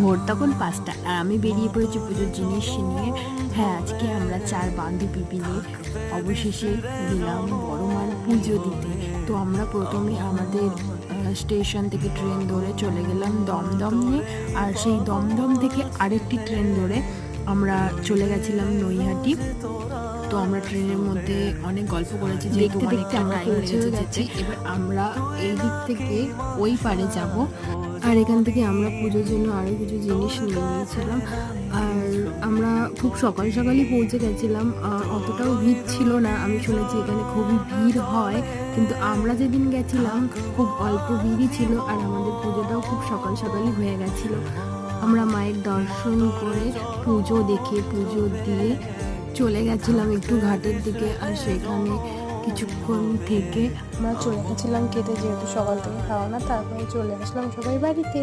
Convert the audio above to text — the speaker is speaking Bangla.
ভোর তখন 5টা আর আমি বেরিয়ে পড়েছি পুজোর জিনিস নিয়ে। হ্যাঁ, আজকে আমরা 4 বান্ধবী মিলে অবশেষে গেলাম বড় মার পুজো দিতে। তো আমরা প্রথমে আমাদের স্টেশন থেকে ট্রেন ধরে চলে গেলাম দমদম নিয়ে, আর সেই দমদম থেকে আরেকটি ট্রেন ধরে আমরা চলে গেছিলাম নৈহাটি। তো আমরা ট্রেনের মধ্যে অনেক গল্প করেছি, দেখতে দেখতে আমরা পৌঁছে গেছি। এবার আমরা এই দিক থেকে ওই পারে যাব, আর এখান থেকে আমরা পুজোর জন্য আরও কিছু জিনিস নিয়ে নিয়েছিলাম। আর আমরা খুব সকাল সকালই পৌঁছে গেছিলাম, অতটাও ভিড় ছিল না। আমি শুনেছি এখানে খুবই ভিড় হয়, কিন্তু আমরা যেদিন গেছিলাম খুব অল্প ভিড়ই ছিল, আর আমাদের পুজোটাও খুব সকাল সকালই হয়ে গেছিলো। আমরা মায়ের দর্শন করে পুজো দেখে পুজো দিয়ে চলে গেছিলাম একটু ঘাটের দিকে, আর সেখানে কিছুক্ষণ থেকে আমরা চলে গেছিলাম খেতে, যেহেতু সকাল থেকে খাওয়া না। তারপরে চলে আসলাম সবাই বাড়িতে।